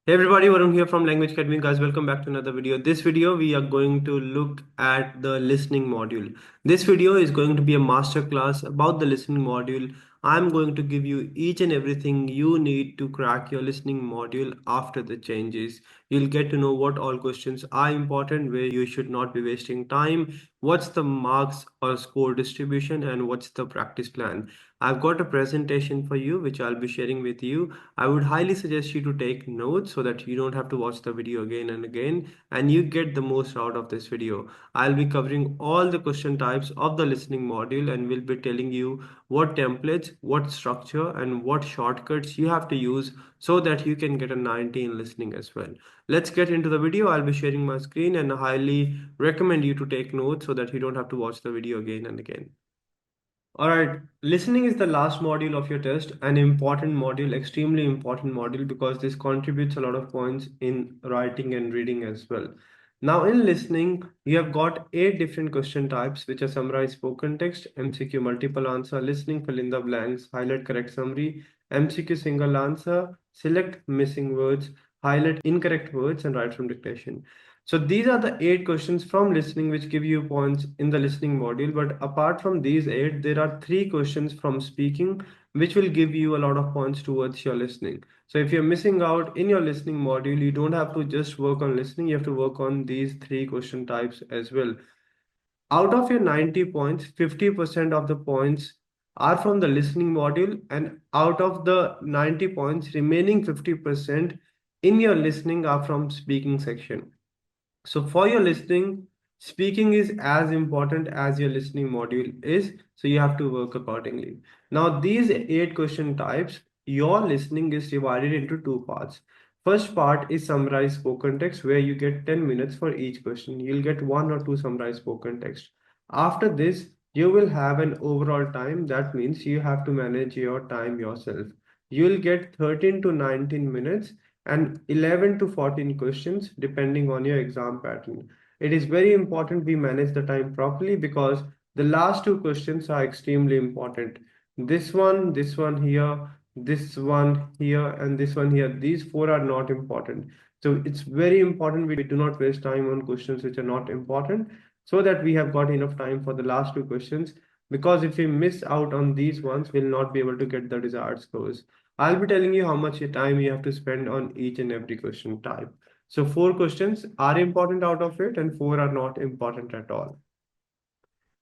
Hey everybody, Varun here from Language Academy. Guys, welcome back to another video. This video, we are going to look at the listening module. This video is going to be a masterclass about the listening module. I'm going to give you each and everything you need to crack your listening module after the changes. You'll get to know what all questions are important, where you should not be wasting time, what's the marks or score distribution, and what's the practice plan. I've got a presentation for you, which I'll be sharing with you. I would highly suggest you to take notes so that you don't have to watch the video again and again and you get the most out of this video. I'll be covering all the question types of the listening module and will be telling you what templates, what structure, and what shortcuts you have to use so that you can get a 90 in listening as well. Let's get into the video. I'll be sharing my screen and I highly recommend you to take notes so that you don't have to watch the video again and again. All right, listening is the last module of your test, an important module, extremely important module because this contributes a lot of points in writing and reading as well. Now, in listening, you have got 8 different question types which are summarized spoken text, MCQ multiple answer, listening fill in the blanks, highlight correct summary, MCQ single answer, select missing words, highlight incorrect words, and write from dictation. So these are the 8 questions from listening which give you points in the listening module. But apart from these 8, there are 3 questions from speaking which will give you a lot of points towards your listening. So if you're missing out in your listening module, you don't have to just work on listening, you have to work on these 3 question types as well. Out of your 90 points, 50% of the points are from the listening module, and out of the 90 points, remaining 50% in your listening are from speaking section. So for your listening, speaking is as important as your listening module is, so you have to work accordingly. Now, these 8 question types, your listening is divided into 2 parts. First part is summarized spoken text, where you get 10 minutes for each question. You'll get 1 or 2 summarized spoken text. After this, you will have an overall time. That means you have to manage your time yourself. You'll get 13 to 19 minutes and 11 to 14 questions depending on your exam pattern. It is very important we manage the time properly because the last 2 questions are extremely important. This one here, this one here, and this one here. These 4 are not important. So it's very important we do not waste time on questions which are not important so that we have got enough time for the last 2 questions. Because if we miss out on these ones, we'll not be able to get the desired scores. I'll be telling you how much time you have to spend on each and every question type. So 4 questions are important out of it and 4 are not important at all.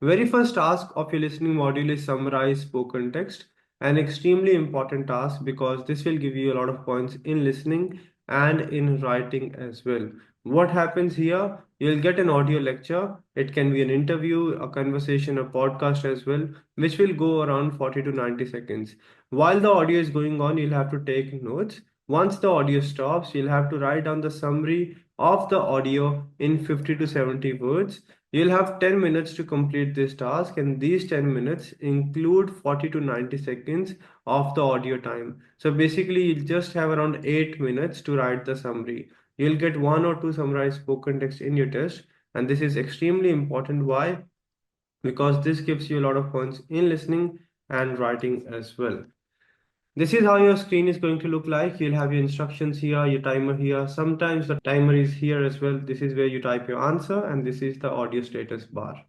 Very first task of your listening module is summarize spoken text, an extremely important task because this will give you a lot of points in listening and in writing as well. What happens here? You'll get an audio lecture. It can be an interview, a conversation, a podcast as well, which will go around 40 to 90 seconds. While the audio is going on, you'll have to take notes. Once the audio stops, you'll have to write down the summary of the audio in 50 to 70 words. You'll have 10 minutes to complete this task, and these 10 minutes include 40 to 90 seconds of the audio time. So basically, you'll just have around 8 minutes to write the summary. You'll get 1 or 2 summarized spoken text in your test, and this is extremely important. Why? Because this gives you a lot of points in listening and writing as well. This is how your screen is going to look like. You'll have your instructions here, your timer here. Sometimes the timer is here as well. This is where you type your answer, and this is the audio status bar.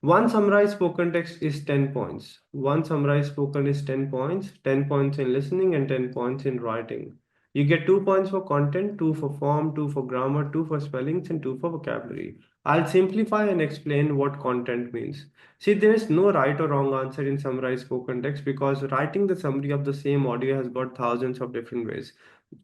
One summarized spoken text is 10 points. One summarized spoken is 10 points, 10 points in listening and 10 points in writing. You get 2 points for content, 2 for form, 2 for grammar, 2 for spellings, and 2 for vocabulary. I'll simplify and explain what content means. See, there is no right or wrong answer in summarized spoken text because writing the summary of the same audio has got thousands of different ways.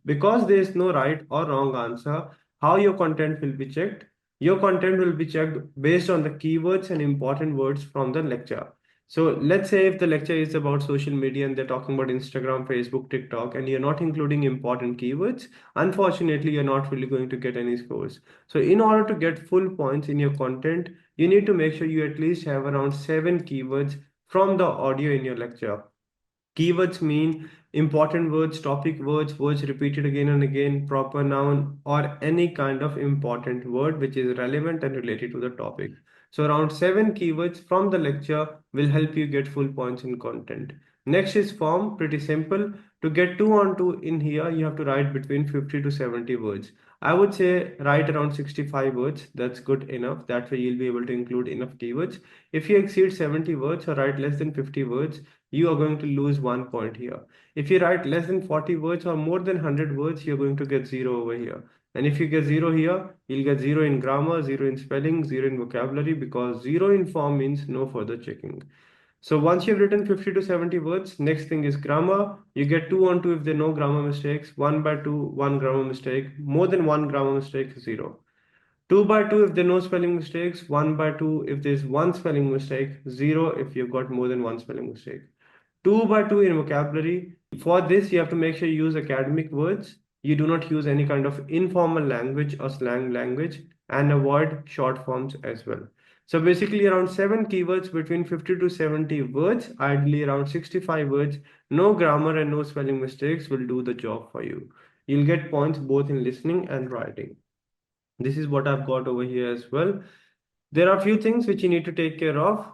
Because there is no right or wrong answer, how your content will be checked? Your content will be checked based on the keywords and important words from the lecture. So let's say if the lecture is about social media and they're talking about Instagram, Facebook, TikTok, and you're not including important keywords, unfortunately, you're not really going to get any scores. So in order to get full points in your content, you need to make sure you at least have around 7 keywords from the audio in your lecture. Keywords mean important words, topic words, words repeated again and again, proper noun, or any kind of important word which is relevant and related to the topic. So around 7 keywords from the lecture will help you get full points in content. Next is form, pretty simple. To get 2 on 2 in here, you have to write between 50 to 70 words. I would say write around 65 words. That's good enough. That way you'll be able to include enough keywords. If you exceed 70 words or write less than 50 words, you are going to lose 1 point here. If you write less than 40 words or more than 100 words, you're going to get 0 over here. And if you get 0 here, you'll get 0 in grammar, 0 in spelling, 0 in vocabulary, because 0 in form means no further checking. So once you've written 50 to 70 words, next thing is grammar. You get 2 on 2 if there are no grammar mistakes, 1 by 2, 1 grammar mistake, more than 1 grammar mistake, 0. 2 by 2 if there are no spelling mistakes, 1 by 2 if there's one spelling mistake, 0 if you've got more than one spelling mistake. 2 by 2 in vocabulary. For this, you have to make sure you use academic words. You do not use any kind of informal language or slang language, and avoid short forms as well. So basically around 7 keywords between 50 to 70 words, ideally around 65 words, no grammar and no spelling mistakes will do the job for you. You'll get points both in listening and writing. This is what I've got over here as well. There are a few things which you need to take care of.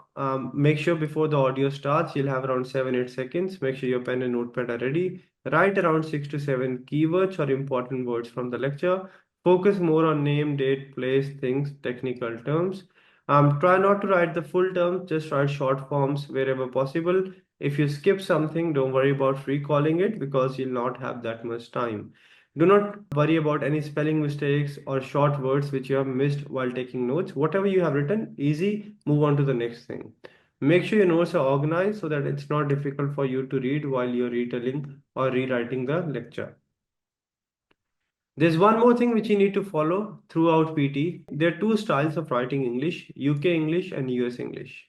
Make sure before the audio starts, you'll have around 7-8 seconds. Make sure your pen and notepad are ready. Write around 6 to 7 keywords or important words from the lecture. Focus more on name, date, place, things, technical terms. Try not to write the full terms, just write short forms wherever possible. If you skip something, don't worry about recalling it because you'll not have that much time. Do not worry about any spelling mistakes or short words which you have missed while taking notes. Whatever you have written, easy, move on to the next thing. Make sure your notes are organized so that it's not difficult for you to read while you're retelling or rewriting the lecture. There's one more thing which you need to follow throughout PT. There are two styles of writing English, UK English and US English.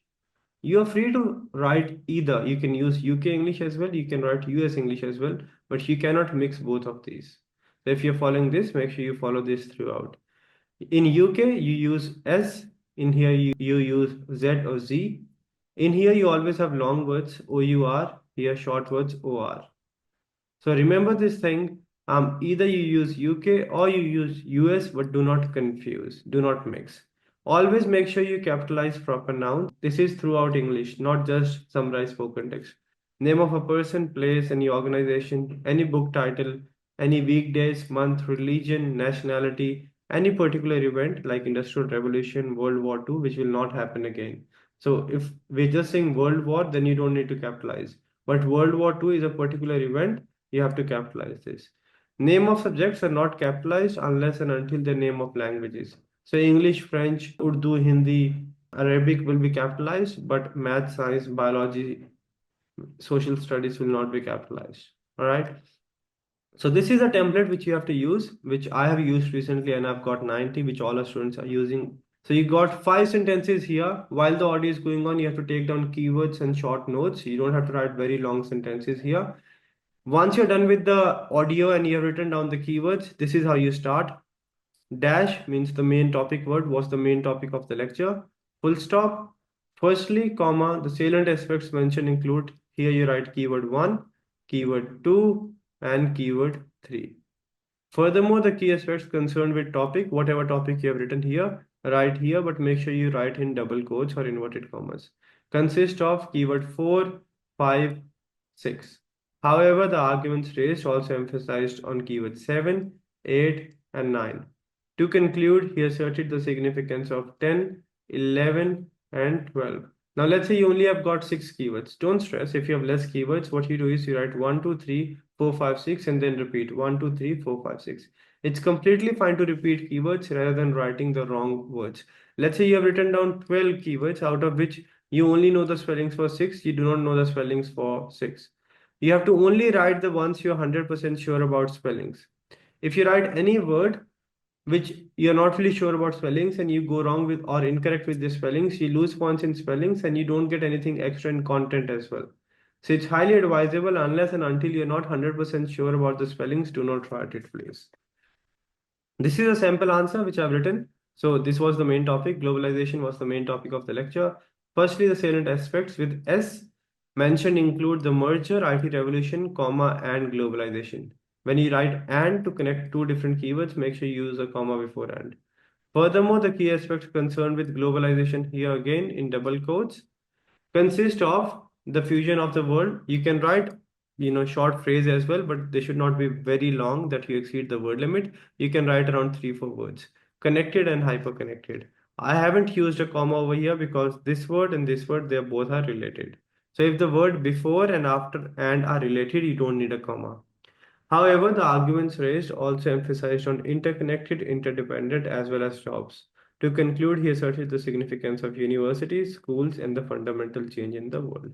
You are free to write either. You can use UK English as well, you can write US English as well, but you cannot mix both of these. So if you're following this, make sure you follow this throughout. In UK, you use S. In here, you use Z or Z. In here, you always have long words, OUR. Here, short words, OR. So remember this thing, either you use UK or you use US, but do not confuse, do not mix. Always make sure you capitalize proper nouns. This is throughout English, not just summarize spoken text. Name of a person, place, any organization, any book title, any weekdays, month, religion, nationality, any particular event like Industrial Revolution, World War II, which will not happen again. So if we're just saying World War, then you don't need to capitalize. But World War II is a particular event, you have to capitalize this. Name of subjects are not capitalized unless and until the name of languages. So English, French, Urdu, Hindi, Arabic will be capitalized, but math, science, biology, social studies will not be capitalized. All right. So this is a template which you have to use, which I have used recently, and I've got 90, which all our students are using. So you got 5 sentences here. While the audio is going on, you have to take down keywords and short notes. You don't have to write very long sentences here. Once you're done with the audio and you have written down the keywords, this is how you start. Dash means the main topic word was the main topic of the lecture. Full stop. Firstly, comma, the salient aspects mentioned include, here you write keyword 1, keyword 2, and keyword 3. Furthermore, the key aspects concerned with topic, whatever topic you have written here, write here, but make sure you write in double quotes or inverted commas. Consist of keyword 4, 5, 6. However, the arguments raised also emphasized on keyword 7, 8, and 9. To conclude, he asserted the significance of 10, 11, and 12. Now, let's say you only have got 6 keywords. Don't stress. If you have less keywords, what you do is you write 1, 2, 3, 4, 5, 6, and then repeat 1, 2, 3, 4, 5, 6. It's completely fine to repeat keywords rather than writing the wrong words. Let's say you have written down 12 keywords, out of which you only know the spellings for 6, you do not know the spellings for 6. You have to only write the ones you're 100% sure about spellings. If you write any word which you're not really sure about spellings and you go wrong with or incorrect with the spellings, you lose points in spellings and you don't get anything extra in content as well. So it's highly advisable, unless and until you're not 100% sure about the spellings, do not write it, please. This is a sample answer which I've written. So this was the main topic. Globalization was the main topic of the lecture. Firstly, the salient aspects with S mentioned include the merger, IT revolution, comma, and globalization. When you write and to connect two different keywords, make sure you use a comma before and. Furthermore, the key aspects concerned with globalization here again in double quotes consist of the fusion of the word. You can write, short phrase as well, but they should not be very long that you exceed the word limit. You can write around 3, 4 words. Connected and hyperconnected. I haven't used a comma over here because this word and this word, they both are related. So if the word before and after and are related, you don't need a comma. However, the arguments raised also emphasized on interconnected, interdependent, as well as jobs. To conclude, he asserted the significance of universities, schools, and the fundamental change in the world.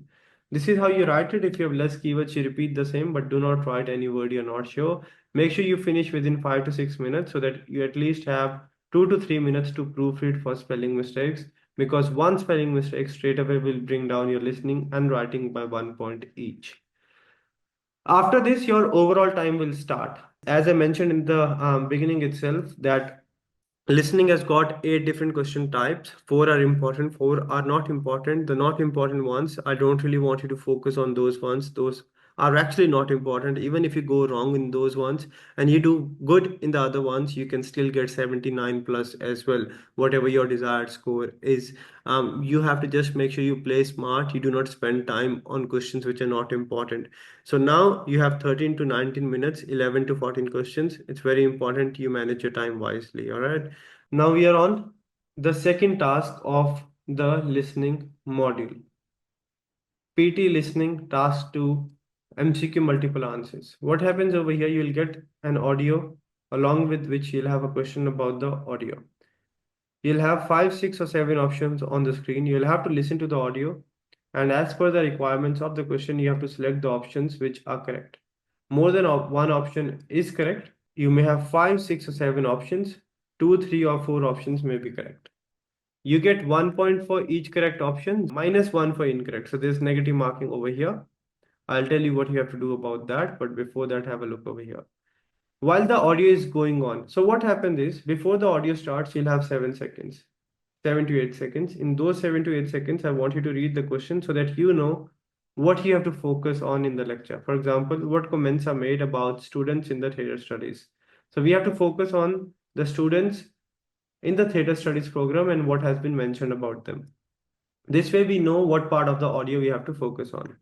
This is how you write it. If you have less keywords, you repeat the same, but do not write any word you're not sure. Make sure you finish within 5 to 6 minutes so that you at least have 2 to 3 minutes to proofread for spelling mistakes. Because one spelling mistake straight away will bring down your listening and writing by 1 point each. After this, your overall time will start. As I mentioned in the beginning itself, that listening has got 8 different question types. 4 are important, 4 are not important. The not important ones, I don't really want you to focus on those ones. Those are actually not important. Even if you go wrong in those ones and you do good in the other ones, you can still get 79 plus as well, whatever your desired score is. You have to just make sure you play smart. You do not spend time on questions which are not important. So now you have 13 to 19 minutes, 11 to 14 questions. It's very important you manage your time wisely. All right. Now we are on the second task of the listening module. PT listening task 2, MCQ multiple answers. What happens over here? You'll get an audio along with which you'll have a question about the audio. You'll have 5, 6, or 7 options on the screen. You'll have to listen to the audio, and as per the requirements of the question, you have to select the options which are correct. More than one option is correct. You may have 5, 6, or 7 options. 2, 3, or 4 options may be correct. You get 1 point for each correct option, -1 for incorrect. So there's negative marking over here. I'll tell you what you have to do about that. But before that, have a look over here. While the audio is going on, so what happens is before the audio starts, you'll have 7 seconds, 7 to 8 seconds. In those 7 to 8 seconds, I want you to read the question so that you know what you have to focus on in the lecture. For example, what comments are made about students in the theater studies. So we have to focus on the students in the theater studies program and what has been mentioned about them. This way we know what part of the audio we have to focus on.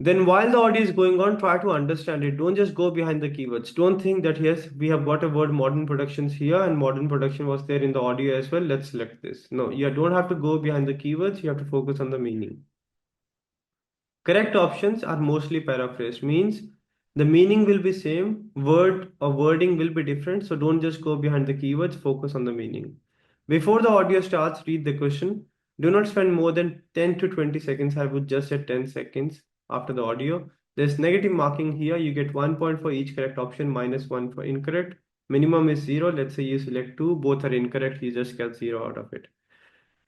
Then while the audio is going on, try to understand it. Don't just go behind the keywords. Don't think that yes, we have got a word modern productions here and modern production was there in the audio as well. Let's select this. No, you don't have to go behind the keywords. You have to focus on the meaning. Correct options are mostly paraphrased, means the meaning will be same, word or wording will be different. So don't just go behind the keywords, focus on the meaning. Before the audio starts, read the question. Do not spend more than 10 to 20 seconds. I would just say 10 seconds after the audio. There's negative marking here. You get 1 point for each correct option, -1 for incorrect. Minimum is 0. Let's say you select 2, both are incorrect. You just get 0 out of it.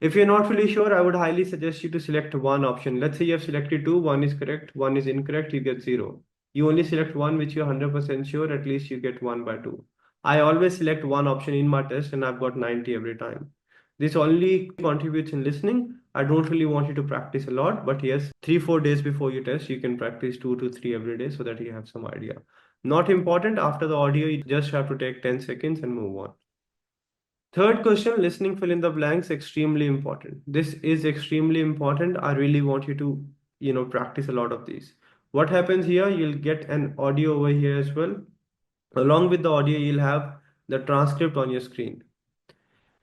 If you're not fully sure, I would highly suggest you to select one option. Let's say you have selected two, one is correct, one is incorrect, you get 0. You only select one which you're 100% sure, at least you get 1/2. I always select one option in my test and I've got 90 every time. This only contributes in listening. I don't really want you to practice a lot, but yes, 3, 4 days before you test, you can practice 2 to 3 every day so that you have some idea. Not important, after the audio, you just have to take 10 seconds and move on. Third question, listening fill in the blanks, extremely important. This is extremely important. I really want you to, practice a lot of these. What happens here, you'll get an audio over here as well. Along with the audio, you'll have the transcript on your screen.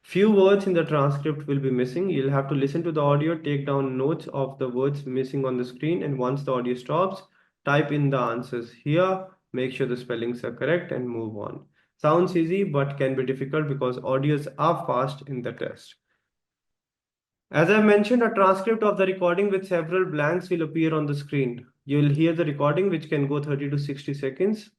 Few words in the transcript will be missing. You'll have to listen to the audio, take down notes of the words missing on the screen, and once the audio stops, type in the answers here, make sure the spellings are correct, and move on. Sounds easy, but can be difficult because audios are fast in the test. As I mentioned, a transcript of the recording with several blanks will appear on the screen. You will hear the recording, which can go 30 to 60 seconds.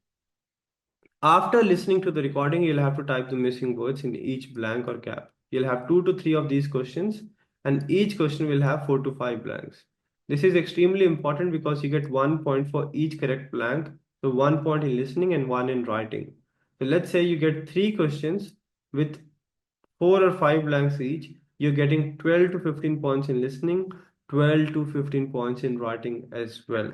After listening to the recording, you'll have to type the missing words in each blank or gap. You'll have 2 to 3 of these questions, and each question will have 4 to 5 blanks. This is extremely important because you get 1 point for each correct blank. So 1 point in listening and 1 in writing. So let's say you get 3 questions with 4 or 5 blanks each. You're getting 12 to 15 points in listening, 12 to 15 points in writing as well.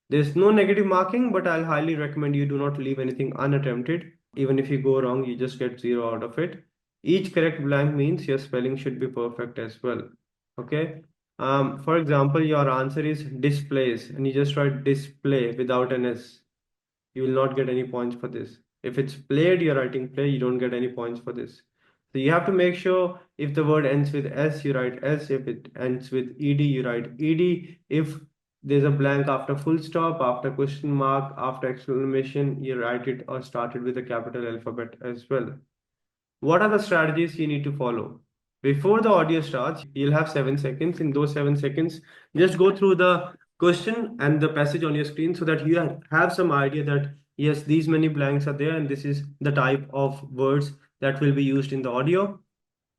There's no negative marking, but I'll highly recommend you do not leave anything unattempted. Even if you go wrong, you just get 0 out of it. Each correct blank means your spelling should be perfect as well. Okay. For example, your answer is displays, and you just write display without an S. You will not get any points for this. If it's played, you're writing play, you don't get any points for this. So you have to make sure if the word ends with S, you write S. If it ends with ED, you write ED. If there's a blank after full stop, after question mark, after exclamation, you write it or start it with a capital alphabet as well. What are the strategies you need to follow? Before the audio starts, you'll have 7 seconds. In those 7 seconds, just go through the question and the passage on your screen so that you have some idea that yes, these many blanks are there and this is the type of words that will be used in the audio.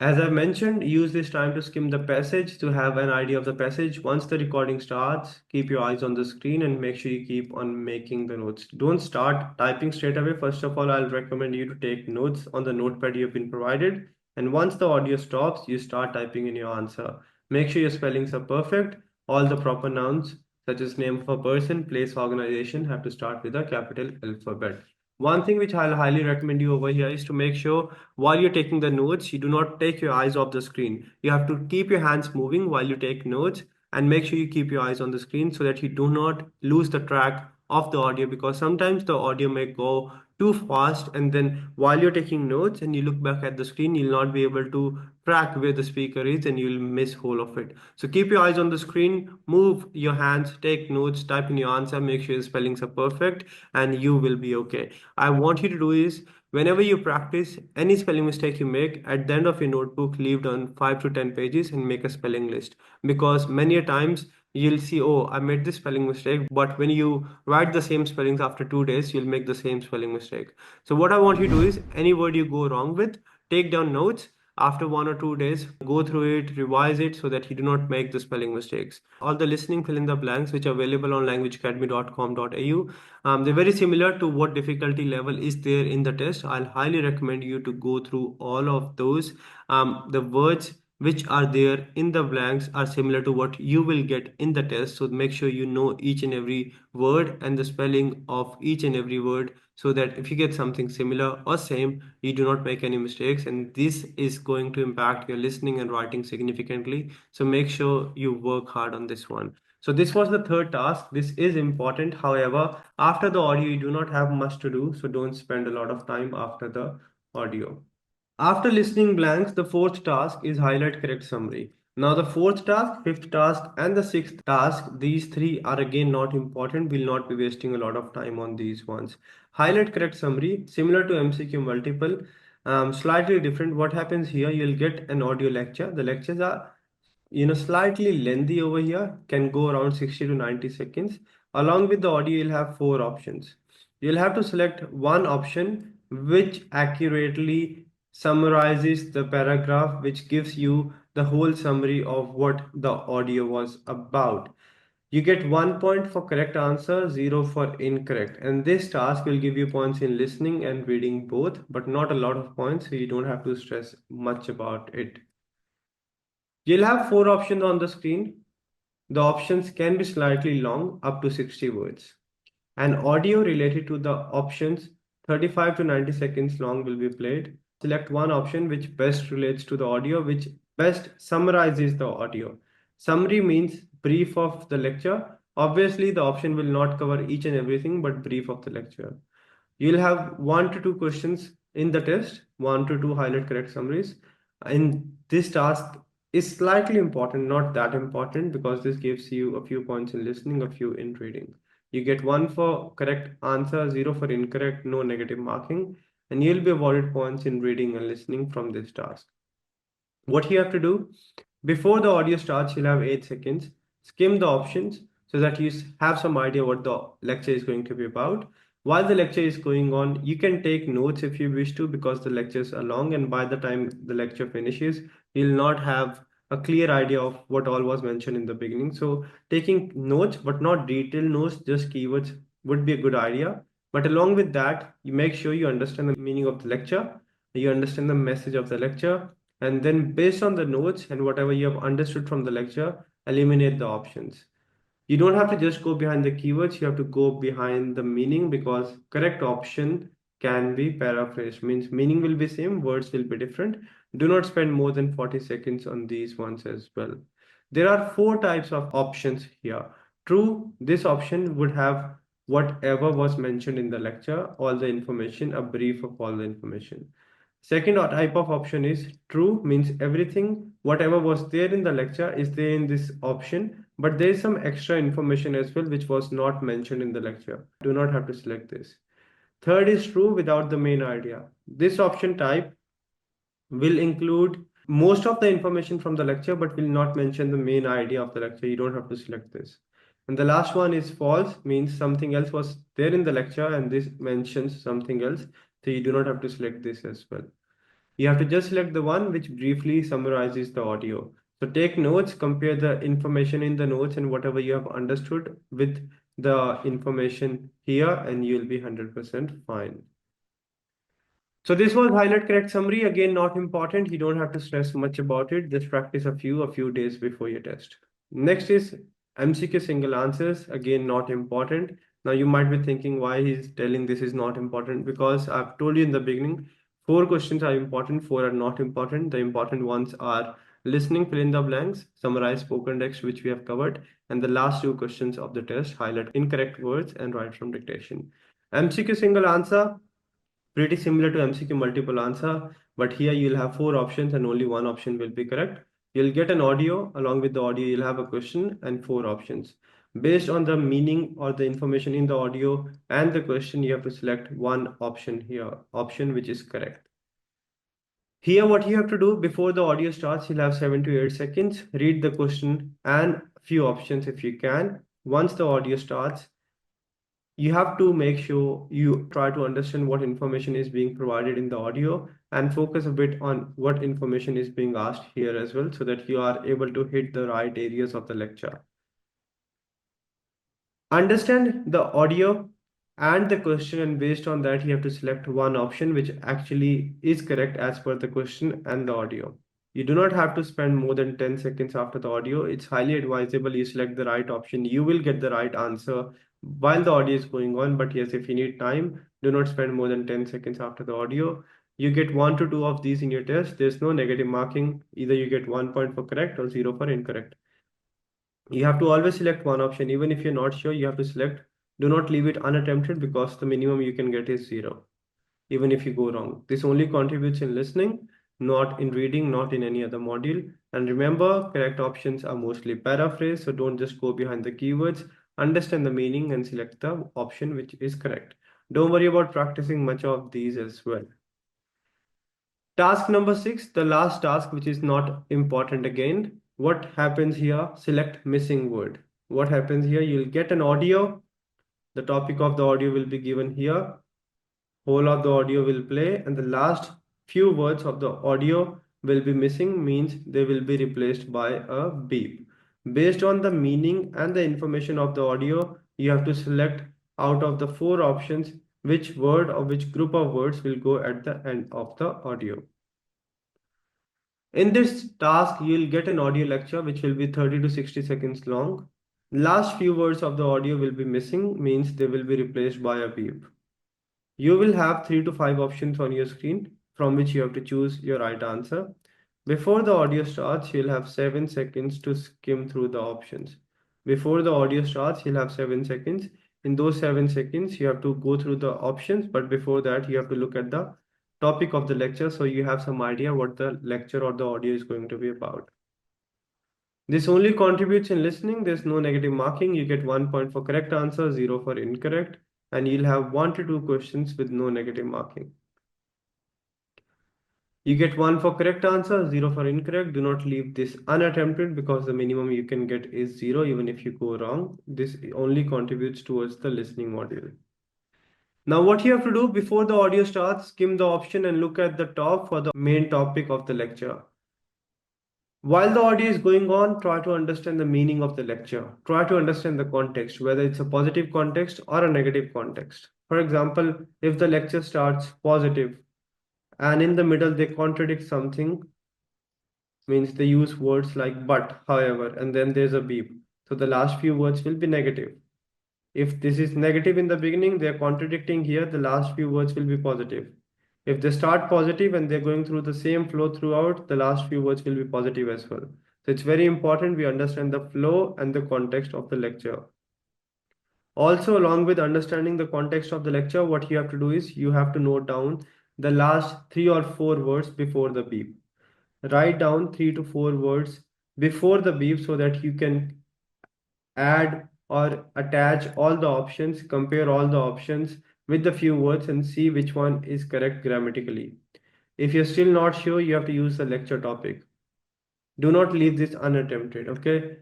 As I mentioned, use this time to skim the passage to have an idea of the passage. Once the recording starts, keep your eyes on the screen and make sure you keep on making the notes. Don't start typing straight away. First of all, I'll recommend you to take notes on the notepad you've been provided. And once the audio stops, you start typing in your answer. Make sure your spellings are perfect. All the proper nouns, such as name of a person, place, organization, have to start with a capital alphabet. One thing which I'll highly recommend you over here is to make sure while you're taking the notes, you do not take your eyes off the screen. You have to keep your hands moving while you take notes and make sure you keep your eyes on the screen so that you do not lose the track of the audio, because sometimes the audio may go too fast and then while you're taking notes and you look back at the screen, you'll not be able to track where the speaker is and you'll miss whole of it. So keep your eyes on the screen, move your hands, take notes, type in your answer, make sure your spellings are perfect, and you will be okay. I want you to do is whenever you practice any spelling mistake you make, at the end of your notebook, leave down 5 to 10 pages and make a spelling list. Because many a times you'll see, oh, I made this spelling mistake, but when you write the same spellings after 2 days, you'll make the same spelling mistake. So what I want you to do is any word you go wrong with, take down notes. After 1 or 2 days, go through it, revise it so that you do not make the spelling mistakes. All the listening fill in the blanks which are available on languageacademy.com.au, they're very similar to what difficulty level is there in the test. I'll highly recommend you to go through all of those. The words which are there in the blanks are similar to what you will get in the test. So make sure you know each and every word and the spelling of each and every word so that if you get something similar or same, you do not make any mistakes. And this is going to impact your listening and writing significantly. So make sure you work hard on this one. So this was the third task. This is important. However, after the audio, you do not have much to do. So don't spend a lot of time after the audio. After listening blanks, the fourth task is highlight correct summary. Now the fourth task, fifth task, and the sixth task, these three are again not important. We'll not be wasting a lot of time on these ones. Highlight correct summary, similar to MCQ multiple, slightly different. What happens here, you'll get an audio lecture. The lectures are slightly lengthy over here, can go around 60 to 90 seconds. Along with the audio, you'll have four options. You'll have to select one option which accurately summarizes the paragraph, which gives you the whole summary of what the audio was about. You get 1 point for correct answer, zero for incorrect. And this task will give you points in listening and reading both, but not a lot of points, so you don't have to stress much about it. You'll have four options on the screen. The options can be slightly long, up to 60 words. An audio related to the options 35 to 90 seconds long will be played. Select one option which best relates to the audio, which best summarizes the audio. Summary means brief of the lecture. Obviously, the option will not cover each and everything, but brief of the lecture. You'll have 1 to 2 questions in the test, 1 to 2 highlight correct summaries. And this task is slightly important, not that important, because this gives you a few points in listening, a few in reading. You get 1 for correct answer, zero for incorrect, no negative marking, and you'll be awarded points in reading and listening from this task. What you have to do before the audio starts, you'll have 8 seconds. Skim the options so that you have some idea what the lecture is going to be about. While the lecture is going on, you can take notes if you wish to, because the lectures are long, and by the time the lecture finishes, you'll not have a clear idea of what all was mentioned in the beginning. So taking notes, but not detailed notes, just keywords would be a good idea. But along with that, you make sure you understand the meaning of the lecture, you understand the message of the lecture, and then based on the notes and whatever you have understood from the lecture, eliminate the options. You don't have to just go behind the keywords, you have to go behind the meaning, because correct option can be paraphrased, means meaning will be same, words will be different. Do not spend more than 40 seconds on these ones as well. There are four types of options here. True, this option would have whatever was mentioned in the lecture, all the information, a brief of all the information. Second type of option is true, means everything, whatever was there in the lecture is there in this option, but there is some extra information as well which was not mentioned in the lecture. Do not have to select this. Third is true without the main idea. This option type will include most of the information from the lecture but will not mention the main idea of the lecture. You don't have to select this. And the last one is false, means something else was there in the lecture and this mentions something else. So you do not have to select this as well. You have to just select the one which briefly summarizes the audio. So take notes, compare the information in the notes and whatever you have understood with the information here, and you'll be 100% fine. So this was highlight correct summary. Again, not important. You don't have to stress much about it. Just practice a few days before your test. Next is MCQ single answers. Again, not important. Now you might be thinking why he's telling this is not important, because I've told you in the beginning, four questions are important, four are not important. The important ones are listening, fill in the blanks, summarize spoken text, which we have covered, and the last two questions of the test, highlight incorrect words and write from dictation. MCQ single answer, pretty similar to MCQ multiple answer, but here you'll have four options and only one option will be correct. You'll get an audio. Along with the audio, you'll have a question and four options. Based on the meaning or the information in the audio and the question, you have to select one option here, option which is correct. Here, what you have to do before the audio starts, you'll have 7 to 8 seconds. Read the question and few options if you can. Once the audio starts, you have to make sure you try to understand what information is being provided in the audio and focus a bit on what information is being asked here as well, so that you are able to hit the right areas of the lecture. Understand the audio and the question, and based on that you have to select one option which actually is correct as per the question and the audio. You do not have to spend more than 10 seconds after the audio. It's highly advisable you select the right option. You will get the right answer while the audio is going on. But yes, if you need time, do not spend more than 10 seconds after the audio. You get 1 to 2 of these in your test. There's no negative marking. Either you get 1 point for correct or 0 for incorrect. You have to always select one option. Even if you're not sure, you have to select. Do not leave it unattempted, because the minimum you can get is 0, even if you go wrong. This only contributes in listening, not in reading, not in any other module. And remember, correct options are mostly paraphrase, so don't just go behind the keywords. Understand the meaning and select the option which is correct. Don't worry about practicing much of these as well. Task number 6, the last task, which is not important again. What happens here? Select missing word. What happens here? You'll get an audio. The topic of the audio will be given here. Whole of the audio will play, and the last few words of the audio will be missing, means they will be replaced by a beep. Based on the meaning and the information of the audio, you have to select out of the four options which word or which group of words will go at the end of the audio. In this task, you'll get an audio lecture which will be 30 to 60 seconds long. Last few words of the audio will be missing, means they will be replaced by a beep. You will have 3 to 5 options on your screen from which you have to choose your right answer. Before the audio starts, you'll have 7 seconds to skim through the options. Before the audio starts, you'll have 7 seconds. In those 7 seconds, you have to go through the options, but before that, you have to look at the topic of the lecture so you have some idea what the lecture or the audio is going to be about. This only contributes in listening. There's no negative marking. You get 1 point for correct answer, 0 for incorrect, and you'll have 1 to 2 questions with no negative marking. You get 1 for correct answer, 0 for incorrect. Do not leave this unattempted, because the minimum you can get is 0 even if you go wrong. This only contributes towards the listening module. Now what you have to do before the audio starts, skim the option and look at the top for the main topic of the lecture. While the audio is going on, try to understand the meaning of the lecture. Try to understand the context, whether it's a positive context or a negative context. For example, if the lecture starts positive and in the middle they contradict something, means they use words like but, however, and then there's a beep. So the last few words will be negative. If this is negative in the beginning, they're contradicting here, the last few words will be positive. If they start positive and they're going through the same flow throughout, the last few words will be positive as well. So it's very important we understand the flow and the context of the lecture. Also, along with understanding the context of the lecture, what you have to do is you have to note down the last 3 or 4 words before the beep. Write down 3 to 4 words before the beep so that you can add or attach all the options, compare all the options with the few words and see which one is correct grammatically. If you're still not sure, you have to use the lecture topic. Do not leave this unattempted, okay?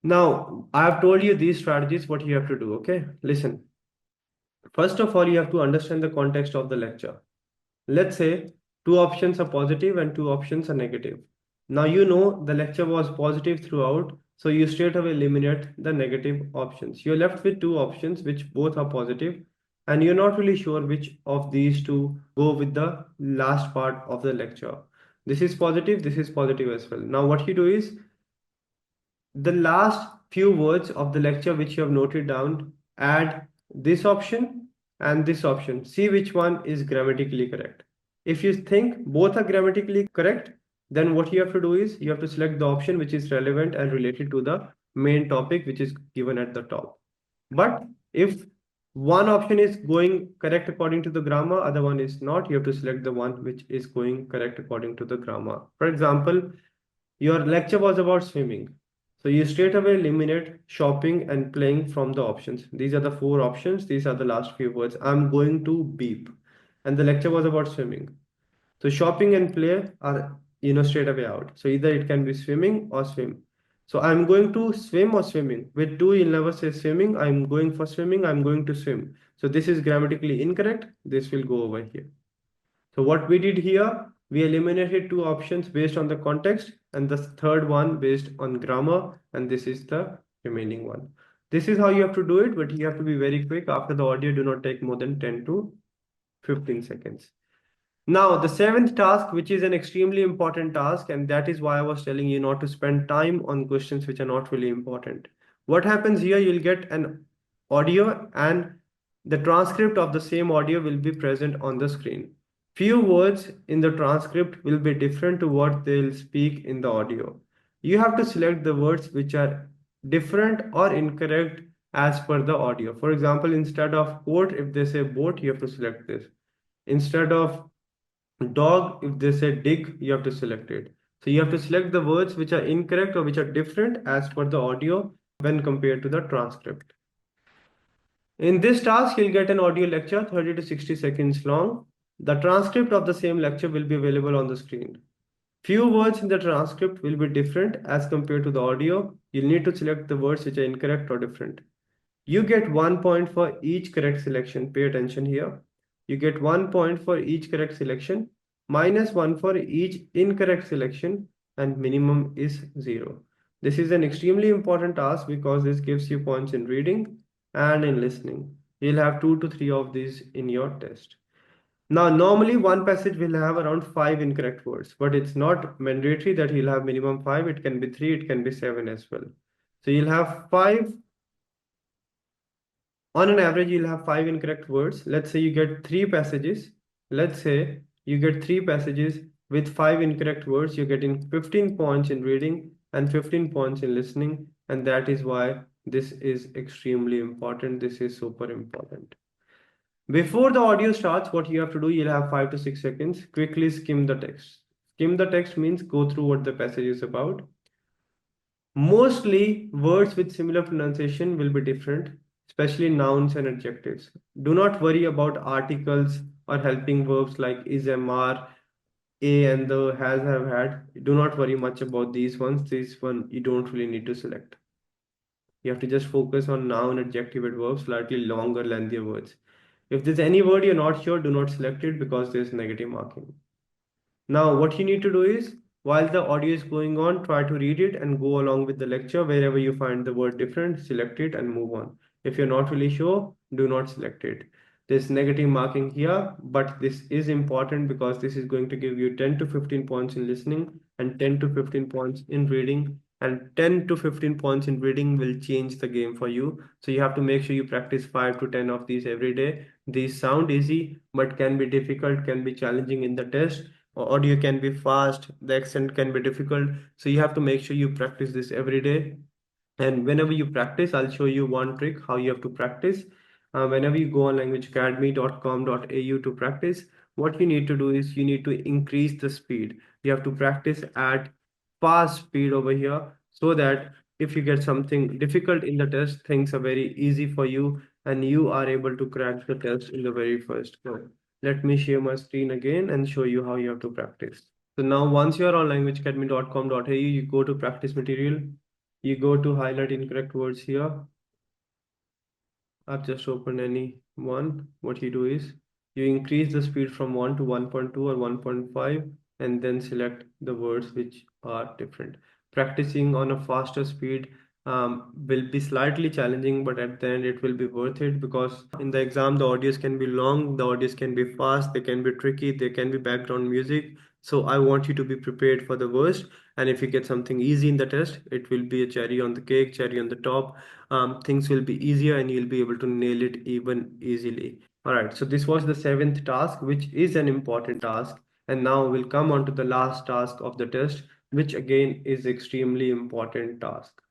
Now, I have told you these strategies, what you have to do, okay? Listen. First of all, you have to understand the context of the lecture. Let's say 2 options are positive and 2 options are negative. Now you know the lecture was positive throughout, so you straight away eliminate the negative options. You're left with 2 options which both are positive, and you're not really sure which of these two go with the last part of the lecture. This is positive as well. Now what you do is the last few words of the lecture which you have noted down, add this option and this option. See which one is grammatically correct. If you think both are grammatically correct, then what you have to do is you have to select the option which is relevant and related to the main topic which is given at the top. But if one option is going correct according to the grammar, other one is not, you have to select the one which is going correct according to the grammar. For example, your lecture was about swimming. So you straight away eliminate shopping and playing from the options. These are the 4 options. These are the last few words. I'm going to beep. And the lecture was about swimming. So shopping and play are, straight away out. So either it can be swimming or swim. So I'm going to swim or swimming. With do, you'll never say swimming. I'm going for swimming. I'm going to swim. So this is grammatically incorrect. This will go over here. So what we did here, we eliminated 2 options based on the context and the third one based on grammar, and this is the remaining one. This is how you have to do it, but you have to be very quick. After the audio, do not take more than 10 to 15 seconds. Now, the seventh task, which is an extremely important task, and that is why I was telling you not to spend time on questions which are not really important. What happens here, you'll get an audio and the transcript of the same audio will be present on the screen. Few words in the transcript will be different to what they'll speak in the audio. You have to select the words which are different or incorrect as per the audio. For example, instead of boat, if they say boat, you have to select this. Instead of dog, if they say dig, you have to select it. So you have to select the words which are incorrect or which are different as per the audio when compared to the transcript. In this task, you'll get an audio lecture 30 to 60 seconds long. The transcript of the same lecture will be available on the screen. Few words in the transcript will be different as compared to the audio. You'll need to select the words which are incorrect or different. You get 1 point for each correct selection. Pay attention here. You get 1 point for each correct selection, -1 for each incorrect selection, and minimum is 0. This is an extremely important task because this gives you points in reading and in listening. You'll have 2 to 3 of these in your test. Now, normally one passage will have around 5 incorrect words, but it's not mandatory that you'll have minimum 5. It can be 3, it can be 7 as well. So you'll have 5. On an average, you'll have 5 incorrect words. Let's say you get 3 passages. Let's say you get 3 passages with 5 incorrect words. You're getting 15 points in reading and 15 points in listening. And that is why this is extremely important. This is super important. Before the audio starts, what you have to do, you'll have 5 to 6 seconds. Quickly skim the text. Skim the text means go through what the passage is about. Mostly words with similar pronunciation will be different, especially nouns and adjectives. Do not worry about articles or helping verbs like is, am, are, a, and the, has, have, had. Do not worry much about these ones. This one you don't really need to select. You have to just focus on noun, adjective, and verbs, slightly longer, lengthier words. If there's any word you're not sure, do not select it because there's negative marking. Now, what you need to do is, while the audio is going on, try to read it and go along with the lecture. Wherever you find the word different, select it and move on. If you're not really sure, do not select it. There's negative marking here, but this is important because this is going to give you 10 to 15 points in listening and 10 to 15 points in reading. And 10 to 15 points in reading will change the game for you. So you have to make sure you practice 5 to 10 of these every day. These sound easy, but can be difficult, can be challenging in the test. audio can be fast, the accent can be difficult. So you have to make sure you practice this every day. And whenever you practice, I'll show you one trick how you have to practice. Whenever you go on languageacademy.com.au to practice, what you need to do is you need to increase the speed. You have to practice at fast speed over here so that if you get something difficult in the test, things are very easy for you and you are able to crack the test in the very first go. Let me share my screen again and show you how you have to practice. So now once you're on languageacademy.com.au, you go to practice material, you go to highlight incorrect words here. I've just opened any one. What you do is you increase the speed from 1 to 1.2 or 1.5 and then select the words which are different. Practicing on a faster speed will be slightly challenging, but at the end it will be worth it because in the exam the audios can be long, the audios can be fast, they can be tricky, they can be background music. So I want you to be prepared for the worst. And if you get something easy in the test, it will be a cherry on the cake, cherry on the top. Things will be easier and you'll be able to nail it even easily. All right, so this was the seventh task, which is an important task. And now we'll come on to the last task of the test, which again is extremely important task.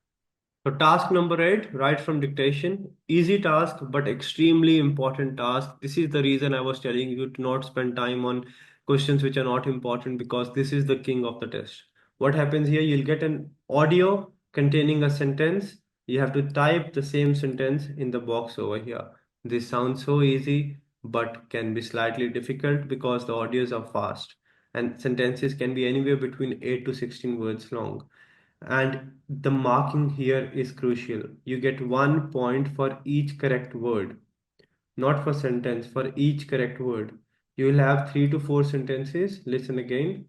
So task number eight, write from dictation. Easy task, but extremely important task. This is the reason I was telling you to not spend time on questions which are not important because this is the king of the test. What happens here? You'll get an audio containing a sentence. You have to type the same sentence in the box over here. This sounds so easy, but can be slightly difficult because the audios are fast and sentences can be anywhere between 8 to 16 words long. And the marking here is crucial. You get 1 point for each correct word, not for sentence, for each correct word. You will have 3 to 4 sentences. Listen again.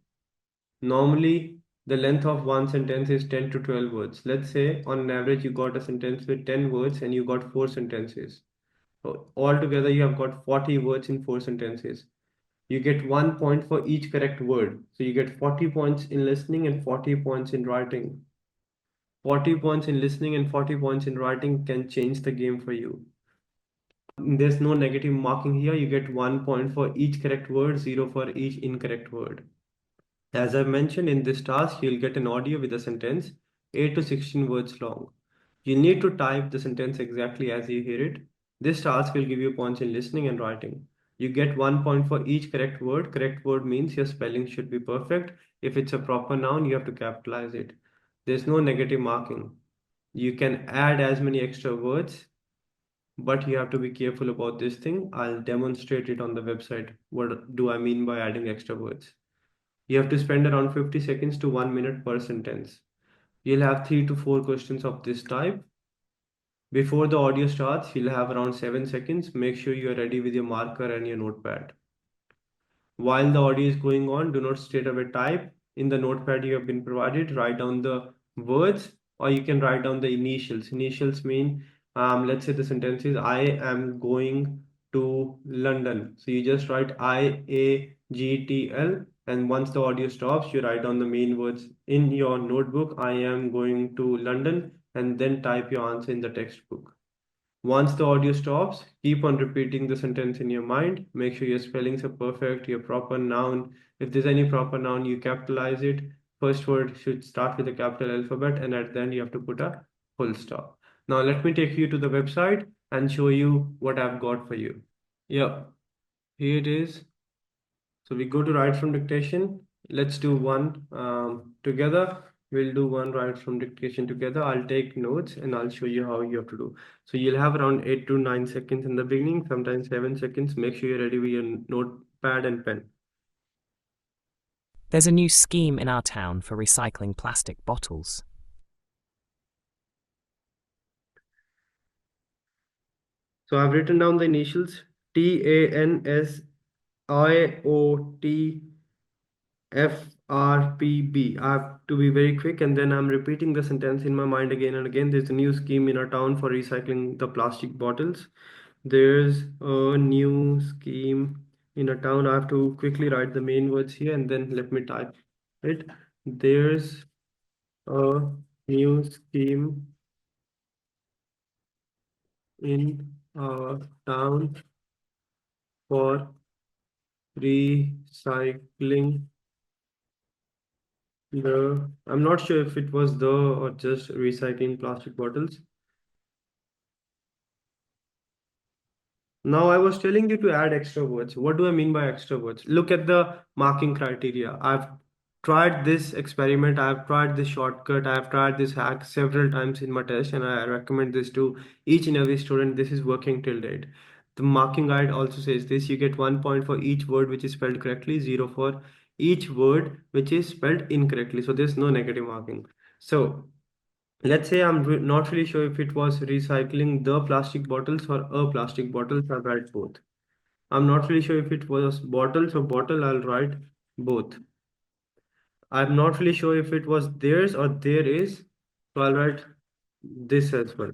Normally, the length of one sentence is 10 to 12 words. Let's say on an average, you got a sentence with 10 words and you got 4 sentences. So altogether, you have got 40 words in 4 sentences. You get 1 point for each correct word. So you get 40 points in listening and 40 points in writing. 40 points in listening and 40 points in writing can change the game for you. There's no negative marking here. You get 1 point for each correct word, zero for each incorrect word. As I mentioned in this task, you'll get an audio with a sentence 8 to 16 words long. You need to type the sentence exactly as you hear it. This task will give you points in listening and writing. You get 1 point for each correct word. Correct word means your spelling should be perfect. If it's a proper noun, you have to capitalize it. There's no negative marking. You can add as many extra words, but you have to be careful about this thing. I'll demonstrate it on the website. What do I mean by adding extra words? You have to spend around 50 seconds to 1 minute per sentence. You'll have 3 to 4 questions of this type. Before the audio starts, you'll have around 7 seconds. Make sure you're ready with your marker and your notepad. While the audio is going on, do not straight away type. In the notepad you have been provided, write down the words or you can write down the initials. Initials mean, let's say the sentence is, I am going to London. So you just write IAGTL, and once the audio stops, you write down the main words in your notebook, I am going to London, and then type your answer in the textbook. Once the audio stops, keep on repeating the sentence in your mind. Make sure your spellings are perfect, your proper noun. If there's any proper noun, you capitalize it. First word should start with a capital alphabet, and at the end, you have to put a full stop. Now, let me take you to the website and show you what I've got for you. Yeah, here it is. So we go to write from dictation. Let's do one together. We'll do one write from dictation together. I'll take notes and I'll show you how you have to do. So you'll have around 8 to 9 seconds in the beginning, sometimes 7 seconds. Make sure you're ready with your notepad and pen. There's a new scheme in our town for recycling plastic bottles. So I've written down the initials TANSIOTFRPB. I have to be very quick and then I'm repeating the sentence in my mind again and again. There's a new scheme in our town for recycling the plastic bottles. There's a new scheme in a town. I have to quickly write the main words here and then let me type it. There's a new scheme in a town for recycling I'm not sure if it was the or just recycling plastic bottles. Now, I was telling you to add extra words. What do I mean by extra words? Look at the marking criteria. I've tried this experiment, I've tried this shortcut, I've tried this hack several times in my test, and I recommend this to each and every student. This is working till date. The marking guide also says this: you get 1 point for each word which is spelled correctly, zero for each word which is spelled incorrectly. So there's no negative marking. So let's say not really sure if it was recycling the plastic bottles or a plastic bottle, so I'll write both. I'm not really sure if it was bottles or bottle, I'll write both. I'm not really sure if it was theirs or there is, so I'll write this as well.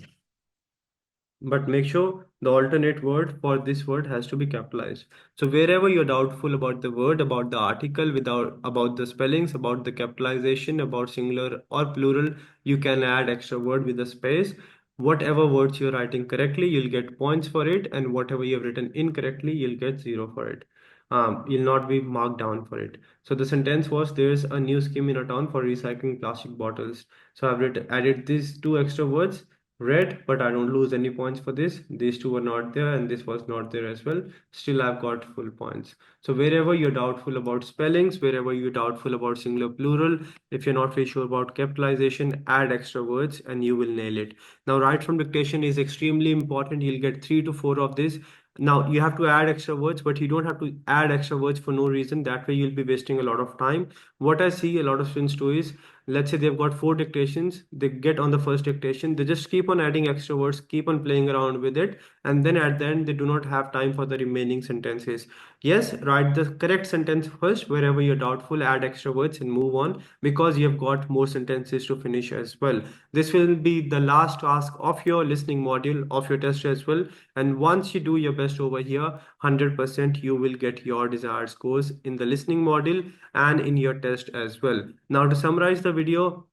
But make sure the alternate word for this word has to be capitalized. So wherever you're doubtful about the word, about the article, without about the spellings, about the capitalization, about singular or plural, you can add extra word with a space. Whatever words you're writing correctly, you'll get points for it, and whatever you've written incorrectly, you'll get zero for it. You'll not be marked down for it. So the sentence was, there's a new scheme in a town for recycling plastic bottles. So added these two extra words, red, but I don't lose any points for this. These two were not there and this was not there as well. Still, I've got full points. So wherever you're doubtful about spellings, wherever you're doubtful about singular plural, if you're not really sure about capitalization, add extra words and you will nail it. Now, right from dictation is extremely important. You'll get 3 to 4 of this. Now, you have to add extra words, but you don't have to add extra words for no reason. That way, you'll be wasting a lot of time. What I see a lot of students do is, let's say they've got 4 dictations, they get on the first dictation, they just keep on adding extra words, keep on playing around with it, and then at the end they do not have time for the remaining sentences. Yes, write the correct sentence first. Wherever you're doubtful, add extra words and move on, because you have got more sentences to finish as well. This will be the last task of your listening module of your test as well, and once you do your best over here, 100% you will get your desired scores in the listening module and in your test as well. Now, to summarize the video,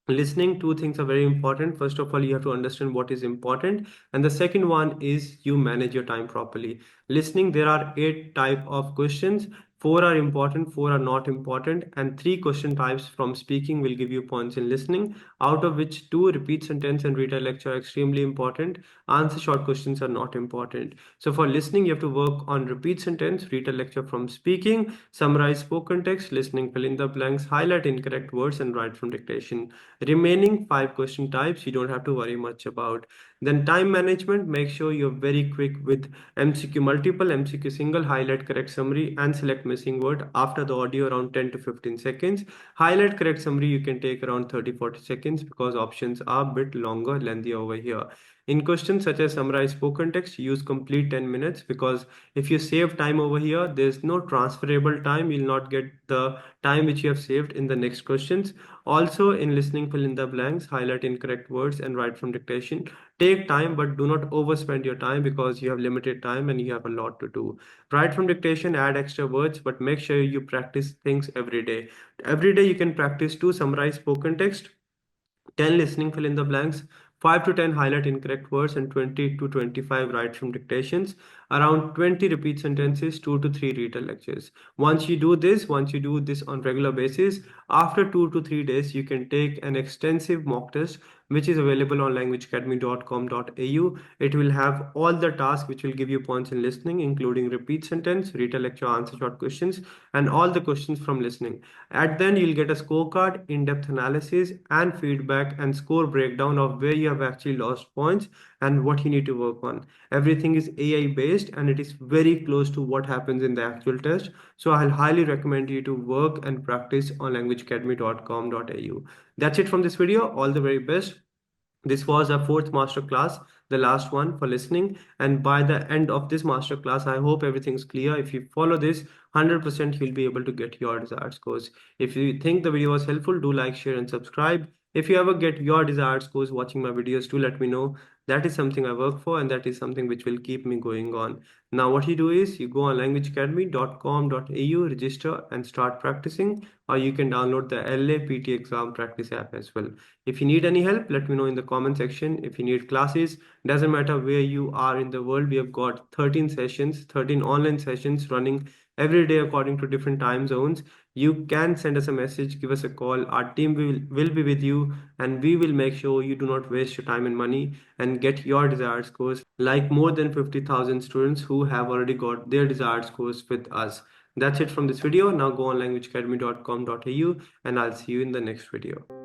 listening, two things are very important. First of all, you have to understand what is important, and the second one is you manage your time properly. Listening, there are 8 type of questions. 4 are important, 4 are not important, and 3 question types from speaking will give you points in listening, out of which 2 repeat sentence and retell lecture are extremely important. Answer short questions are not important. So for listening, you have to work on repeat sentence, retell lecture from speaking, summarize spoken text, listening, fill in the blanks, highlight incorrect words, and write from dictation. Remaining 5 question types you don't have to worry much about. Then time management, make sure you're very quick with MCQ multiple, MCQ single, highlight correct summary, and select missing word after the audio around 10 to 15 seconds. Highlight correct summary you can take around 30-40 seconds, because options are a bit longer, lengthy over here. In questions such as summarize spoken text, use complete 10 minutes, because if you save time over here, there's no transferable time. You'll not get the time which you have saved in the next questions. Also, in listening, fill in the blanks, highlight incorrect words, and write from dictation. Take time, but do not overspend your time, because you have limited time and you have a lot to do. Write from dictation, add extra words, but make sure you practice things every day. Every day, you can practice to summarize spoken text, 10 listening fill in the blanks, 5 to 10 highlight incorrect words, and 20 to 25 write from dictations, around 20 repeat sentences, 2 to 3 retell lectures. Once you do this on regular basis, after 2 to 3 days, you can take an extensive mock test which is available on languageacademy.com.au. It will have all the tasks which will give you points in listening, including repeat sentence, retell lecture, answer short questions, and all the questions from listening. At the end, you'll get a scorecard, in-depth analysis, and feedback and score breakdown of where you have actually lost points and what you need to work on. Everything is AI based and it is very close to what happens in the actual test. So I'll highly recommend you to work and practice on languageacademy.com.au. That's it from this video. All the very best. This was our fourth masterclass, the last one for listening. And by the end of this masterclass, I hope everything's clear. If you follow this, 100% you'll be able to get your desired scores. If you think the video was helpful, do like, share, and subscribe. If you ever get your desired scores watching my videos, do let me know. That is something I work for, and that is something which will keep me going on. Now, what you do is you go on languageacademy.com.au, register, and start practicing, or you can download the LAPT exam practice app as well. If you need any help, let me know in the comment section. If you need classes, doesn't matter where you are in the world, we have got 13 sessions, 13 online sessions running every day according to different time zones. You can send us a message, give us a call. Our team will be with you, and we will make sure you do not waste your time and money and get your desired scores, like more than 50,000 students who have already got their desired scores with us. That's it from this video. Now go on languageacademy.com.au and I'll see you in the next video.